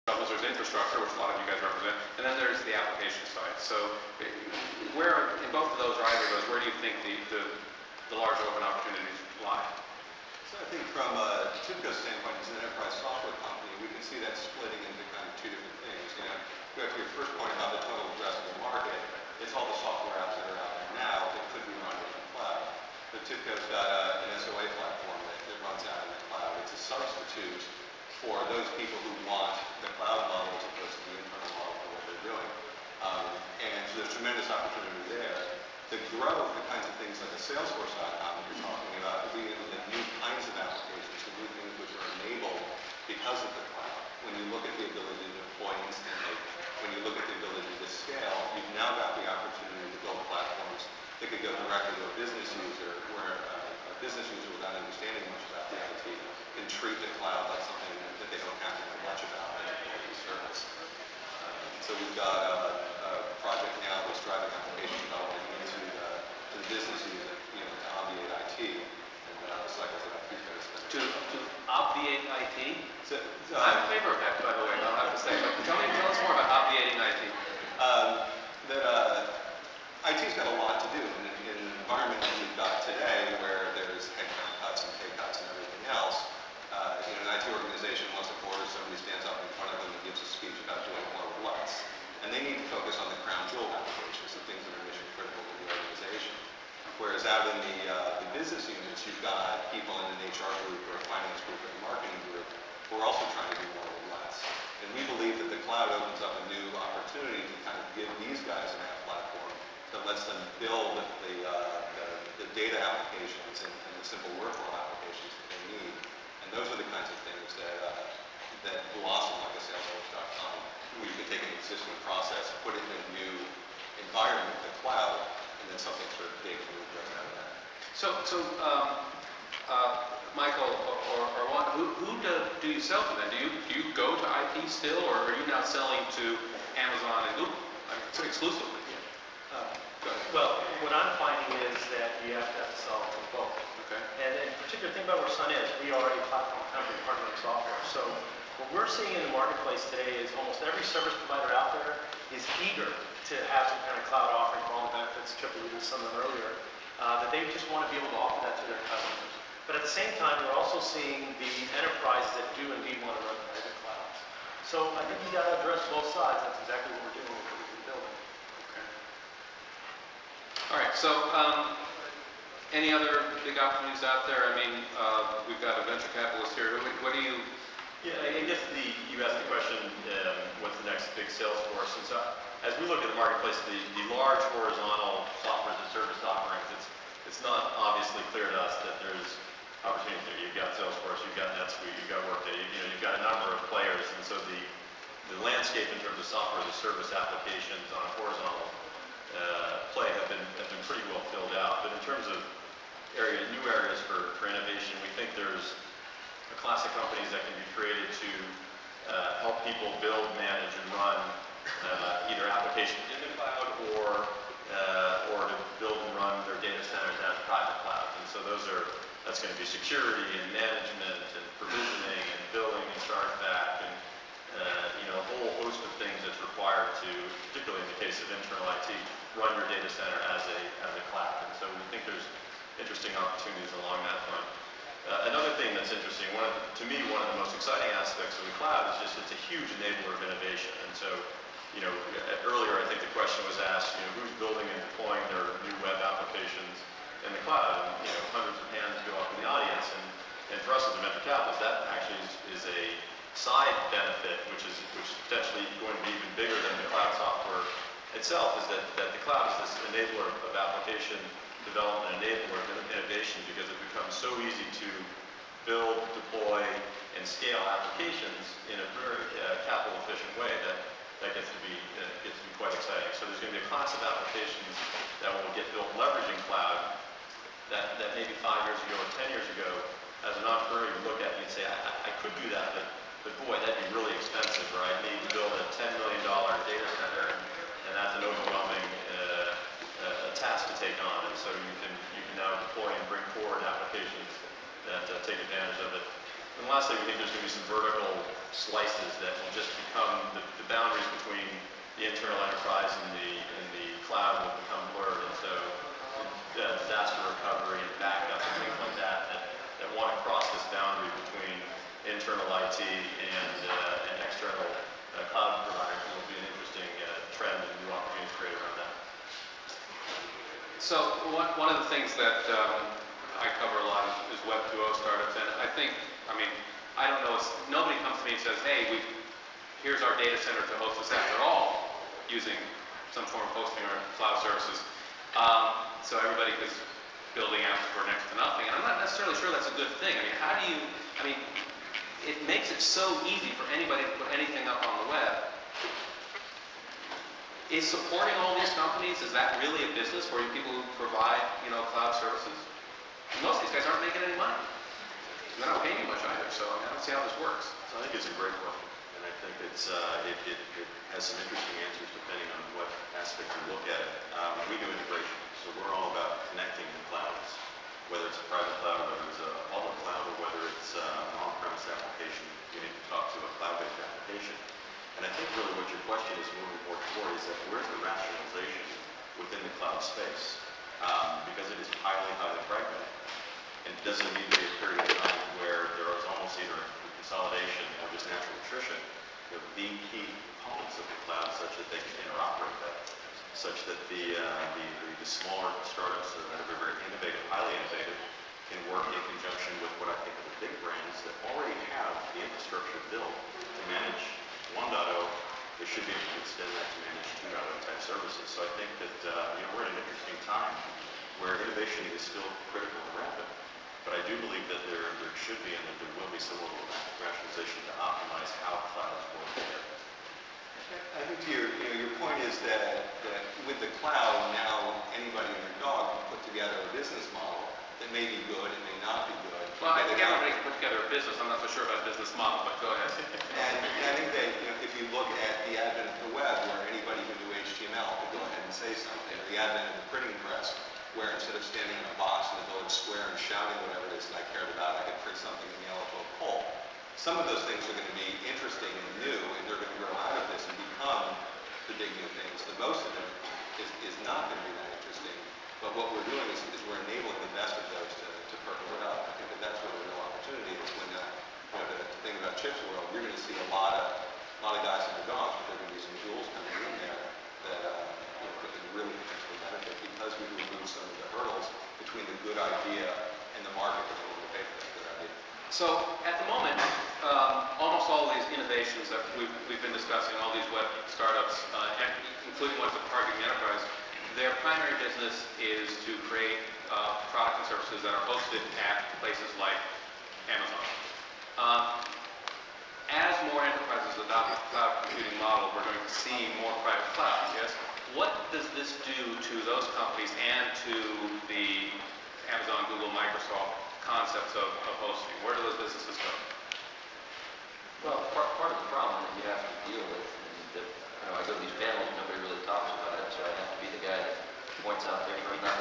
levels. There's infrastructure, which a lot of you guys represent, and then there's the application side. So where, in both of those, or either of those, where do you think the large open opportunities lie? So I think from Tibco's standpoint, as an enterprise software company, we can see that splitting into kind of two different things. You know, go to your first point about the total addressable market. It's all the software apps that are out there now that could be run in the cloud. But Tibco's got an SOA platform that runs out in the cloud. It's a substitute for those people who want the cloud model as opposed to the internal model for what they're doing. And so there's tremendous opportunity there. The growth, the kinds of things like the Salesforce.com that you're talking about, the new kinds of applications, the new things which are enabled because of the cloud. When you look at the ability to deploy instantly, when you look at the ability to scale, you've now got the opportunity to build platforms that could go directly to a business user, where a business user without understanding much about the IT can treat the cloud like something that they don't have to know much about and deploy the service. So we've got a project now that's driving application development into the business user, you know, to obviate IT and the cycles that IT goes through. To obviate IT? I'm in favor of that, by the way, I'll have to say. But tell us more about obviating IT. IT's got a lot to do in an environment that we've got today where there's headcount cuts and pay cuts and everything else. You know, an IT organization wants a quarter, somebody stands up in front of them and gives a speech about doing more with less. And they need to focus on the crown jewel applications, the things that are mission critical to the organization. Whereas out in the business units, you've got people in an HR group or a finance group or a marketing group who are also trying to do more with less. And we believe that the cloud opens up a new opportunity to kind of give these guys an app platform that lets them build the data applications and the simple workflow applications that they need. And those are the kinds of things that blossom like a Salesforce.com, where you can take an existing process, put it in a new environment, the cloud, and then something sort of big and move right out of that. So Michael or Juan, who do you sell to then? Do you go to IT still, or are you now selling to Amazon and Google? I mean, exclusively. Well, what I'm finding is that you have to solve for both. Okay. And in particular, think about where Sun is. We are a platform company, hardware and software. So what we're seeing in the marketplace today is almost every service provider out there is eager to have some kind of cloud offering for all the benefits. Triple alluded to some of them earlier. That they just want to be able to offer that to their customers. But at the same time, we're also seeing the enterprises that do indeed want to run private clouds. So I think you got to address both sides. That's exactly what we're doing with what we're building. Okay. All right. So any other big opportunities out there? I mean, we've got a venture capitalist here. What do you? Yeah, I guess you asked the question, what's the next big sales force? And so as we look at the marketplace, the large horizontal software as a service offerings, it's not obviously clear to us that there's opportunities there. You've got Salesforce, you've got NetSuite, you've got Workday, you've got a number of players, and so the landscape in terms of software as a service applications on a horizontal play have been pretty well filled out. But in terms of new areas for innovation, we think there's a class of companies that can be created to help people build, manage, and run either applications in the cloud or to build and run their data centers as private clouds. And so that's going to be security and management and provisioning and billing and chargeback and a whole host of things that's required to, particularly in the case of internal IT, run your data center as a cloud. And so we think there's interesting opportunities along that front. Another thing that's interesting, to me, one of the most exciting aspects of the cloud is just it's a huge enabler of innovation. And so, earlier I think the question was asked, who's building and deploying their new web applications in the cloud? And, hundreds of hands go up in the audience. And for us as a venture capitalist, that actually is a side benefit, which is potentially going to be even bigger than the cloud software itself, is that the cloud is this enabler of application development, enabler of innovation, because it becomes so easy to build, deploy, and scale applications in a very capital efficient way that gets to be quite exciting. So there's going to be a class of applications that will get built leveraging cloud that maybe 5 years ago or 10 years ago, as an entrepreneur, you look at it and say, I could do that, but boy, that'd be really expensive, or I'd need to build a $10 million data center, and that's an overwhelming task to take on. And so you can now deploy and bring forward applications that take advantage of it And lastly, we think there's going to be some vertical slices that will just become the boundaries between the internal enterprise and the cloud will become blurred. And so disaster recovery and backup and things like that want to cross this boundary between internal IT and external cloud providers will be an interesting trend and new opportunities created around that. So one of the things that I cover a lot is Web 2.0 startups, and I think, I don't know, nobody comes to me and says, hey, here's our data center to host this app. They're all using some form of hosting or cloud services. So everybody is building apps for next to nothing, and I'm not necessarily sure that's a good thing. It makes it so easy for anybody to put anything up on the web. Is supporting all these companies, is that really a business for you people who provide, cloud services? Most of these guys aren't making any money. They're not paying you much either, so I don't see how this works. So I think it's a great question, and I think it has some interesting answers depending on what aspect you look at it. We do integration, so we're all about connecting the clouds, whether it's a private cloud, whether it's a public cloud, or whether it's an on-premise application. You need to talk to a cloud-based application. And I think really what your question is moving more toward is that where's the rationalization within the cloud space? Because it is highly, highly fragmented. And does it need to be a period of time where there is almost either consolidation or just natural attrition of the key components of the cloud such that they can interoperate better, such that the smaller startups that are very innovative, highly innovative, can work in conjunction with what I think are the big brands that already have the infrastructure built to manage 1.0. They should be able to extend that to manage 2.0 type services. So I think that we're at an interesting time where innovation is still critical and rapid. But I do believe that there should be and that there will be some level of rationalization to optimize how clouds work together. I think your point is that with the cloud now anybody and their dog can put together a business model that may be good, it may not be good. Well, I think everybody can put together a business. I'm not so sure about a business model, but go ahead. And I think that if you look at the advent of the web, where anybody who knew HTML could go ahead and say something, or the advent of the printing press, where instead of standing in a box in the village square and shouting whatever it is that I cared about, I could print something and mail it to a pole. Some of those things are going to be interesting and new, and they're going to grow out of this and become the big new things. The most of them is not going to be that interesting. But what we're doing is we're enabling the best of those to percolate up. I think that's where the real opportunity is when the thing about Chip's world, you're going to see a lot of guys and their dogs, but there are going to be some jewels coming in there that can really potentially benefit because we remove some of the hurdles between the good idea and the market that's willing to pay for that good idea. So at the moment, almost all of these innovations that we've been discussing, all these web startups, including ones that target the enterprise, their primary business is to create products and services that are hosted at places like Amazon. As more enterprises adopt the cloud computing model, we're going to see more private clouds, yes? What does this do to those companies and to the Amazon, Google, Microsoft concepts of hosting? Where do those businesses go? Well, part of the problem that you have to deal with, and that, I go to these panels, nobody really talks about it, so I have to be the guy that points out there, not